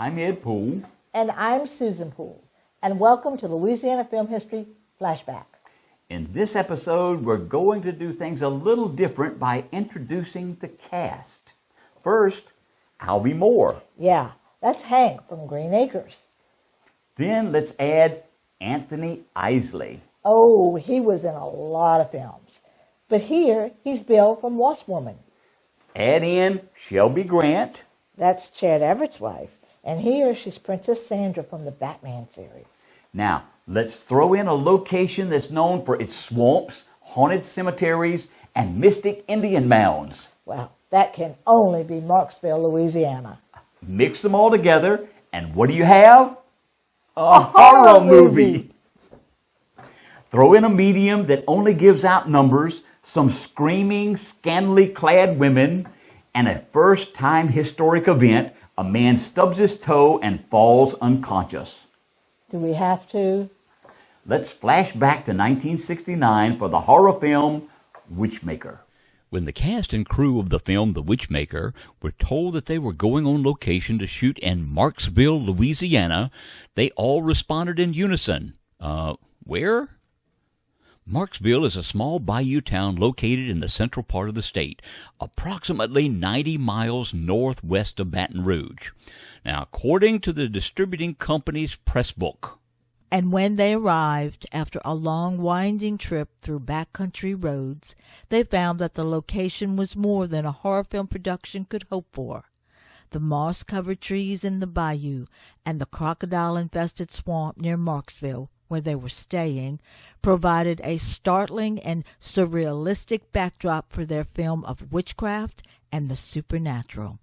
I'm Ed Poole. And I'm Susan Poole. And welcome to Louisiana Film History Flashback. In this episode, we're going to do things a little different by introducing the cast. First, Alvy Moore. Yeah, that's Hank from Green Acres. Then let's add Anthony Isley. Oh, he was in a lot of films. But here, he's Bill from Wasp Woman. Add in Shelby Grant. That's Chad Everett's wife. And here, she's Princess Sandra from the Batman series. Now, let's throw in a location that's known for its swamps, haunted cemeteries, and mystic Indian mounds. Well, that can only be Marksville, Louisiana. Mix them all together, and what do you have? A horror movie. Throw in a medium that only gives out numbers, some screaming, scantily clad women, and a first-time historic event. A man stubs his toe and falls unconscious. Do we have to? Let's flash back to 1969 for the horror film Witchmaker. When the cast and crew of the film The Witchmaker were told that they were going on location to shoot in Marksville, Louisiana, they all responded in unison. Where? Marksville is a small bayou town located in the central part of the state, approximately 90 miles northwest of Baton Rouge. Now, according to the distributing company's press book. And when they arrived, after a long winding trip through backcountry roads, they found that the location was more than a horror film production could hope for. The moss-covered trees in the bayou and the crocodile-infested swamp near Marksville, where they were staying, provided a startling and surrealistic backdrop for their film of witchcraft and the supernatural.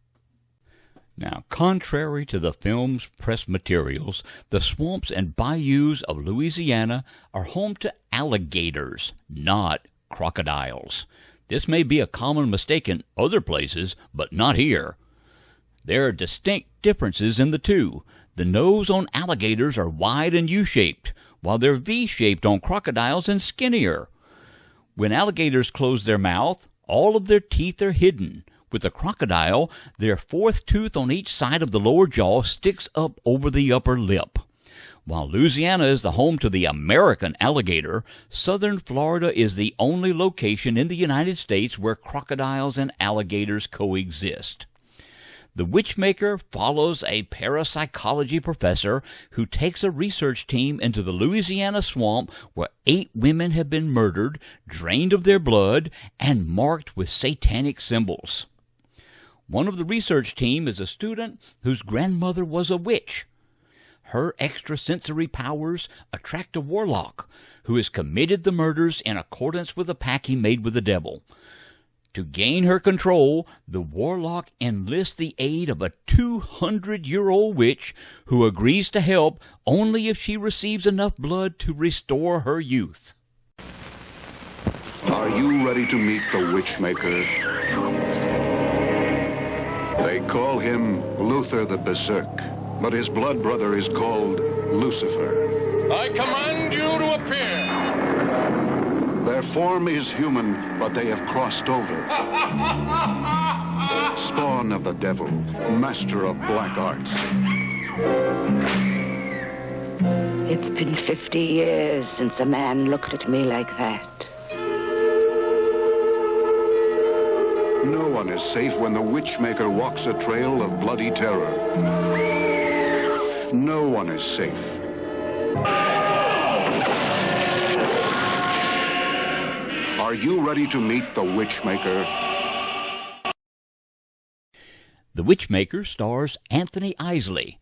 Now, contrary to the film's press materials, the swamps and bayous of Louisiana are home to alligators, not crocodiles. This may be a common mistake in other places, but not here. There are distinct differences in the two. The nose on alligators are wide and U-shaped, while they're V-shaped on crocodiles and skinnier. When alligators close their mouth, all of their teeth are hidden. With a crocodile, their fourth tooth on each side of the lower jaw sticks up over the upper lip. While Louisiana is the home to the American alligator, southern Florida is the only location in the United States where crocodiles and alligators coexist. The Witchmaker follows a parapsychology professor who takes a research team into the Louisiana swamp where 8 women have been murdered, drained of their blood, and marked with satanic symbols. One of the research team is a student whose grandmother was a witch. Her extrasensory powers attract a warlock who has committed the murders in accordance with a pact he made with the devil. To gain her control, the warlock enlists the aid of a 200-year-old witch who agrees to help only if she receives enough blood to restore her youth. Are you ready to meet the Witchmaker? They call him Luther the Berserk, but his blood brother is called Lucifer. I command you to appear. Their form is human, but they have crossed over. Spawn of the devil, master of black arts. It's been 50 years since a man looked at me like that. No one is safe when the Witchmaker walks a trail of bloody terror. No one is safe. Are you ready to meet the Witchmaker? The Witchmaker stars Anthony Isley,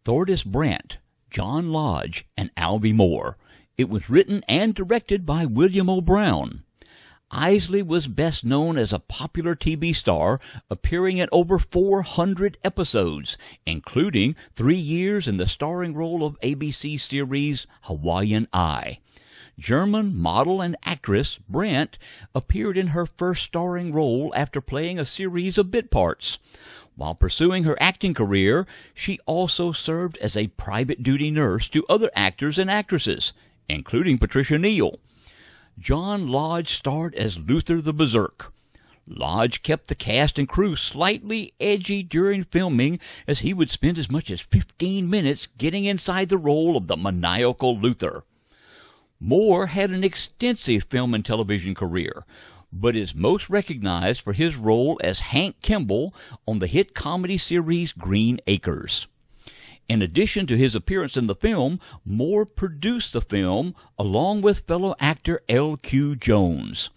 Thordis Brandt, John Lodge, and Alvy Moore. It was written and directed by William O. Brown. Isley was best known as a popular TV star, appearing in over 400 episodes, including 3 years in the starring role of ABC series Hawaiian Eye. German model and actress Brandt appeared in her first starring role after playing a series of bit parts. While pursuing her acting career, she also served as a private duty nurse to other actors and actresses, including Patricia Neal. John Lodge starred as Luther the Berserk. Lodge kept the cast and crew slightly edgy during filming, as he would spend as much as 15 minutes getting inside the role of the maniacal Luther. Moore had an extensive film and television career, but is most recognized for his role as Hank Kimball on the hit comedy series Green Acres. In addition to his appearance in the film, Moore produced the film along with fellow actor L.Q. Jones.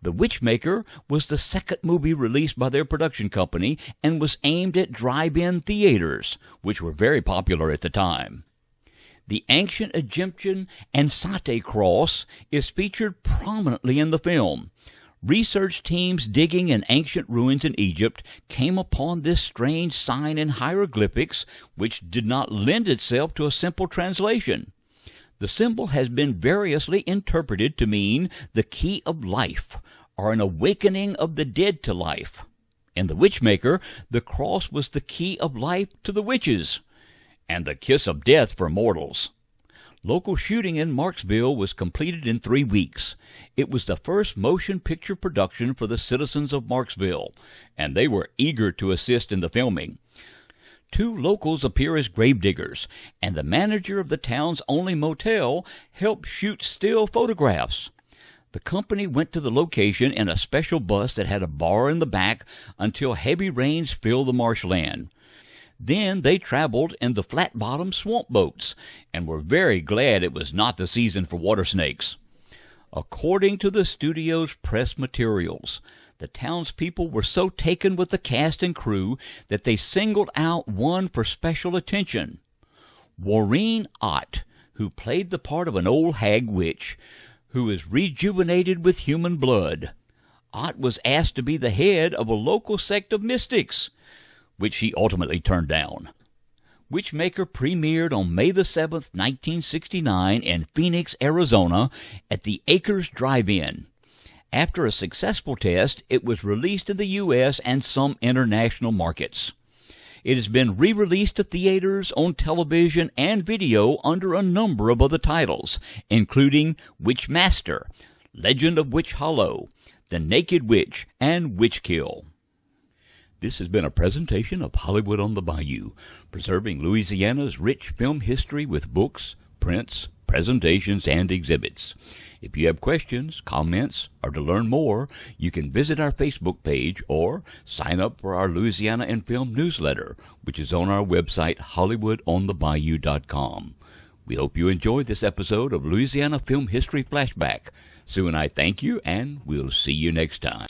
The Witchmaker was the second movie released by their production company and was aimed at drive-in theaters, which were very popular at the time. The ancient Egyptian Ansate cross is featured prominently in the film. Research teams digging in ancient ruins in Egypt came upon this strange sign in hieroglyphics, which did not lend itself to a simple translation. The symbol has been variously interpreted to mean the key of life, or an awakening of the dead to life. In The Witchmaker, the cross was the key of life to the witches, and the kiss of death for mortals. Local shooting in Marksville was completed in 3 weeks. It was the first motion picture production for the citizens of Marksville, and they were eager to assist in the filming. 2 locals appear as gravediggers, and the manager of the town's only motel helped shoot still photographs. The company went to the location in a special bus that had a bar in the back until heavy rains filled the marshland. Then they traveled in the flat-bottom swamp boats and were very glad it was not the season for water snakes. According to the studio's press materials, the townspeople were so taken with the cast and crew that they singled out one for special attention. Maureen Ott, who played the part of an old hag witch who is rejuvenated with human blood. Ott was asked to be the head of a local sect of mystics, which she ultimately turned down. Witchmaker premiered on May the 7th, 1969 in Phoenix, Arizona at the Acres Drive-In. After a successful test, it was released in the U.S. and some international markets. It has been re-released to theaters, on television, and video under a number of other titles, including Witchmaster, Legend of Witch Hollow, The Naked Witch, and Witchkill. This has been a presentation of Hollywood on the Bayou, preserving Louisiana's rich film history with books, prints, presentations, and exhibits. If you have questions, comments, or to learn more, you can visit our Facebook page or sign up for our Louisiana in Film newsletter, which is on our website, HollywoodOnTheBayou.com. We hope you enjoyed this episode of Louisiana Film History Flashback. Sue and I thank you, and we'll see you next time.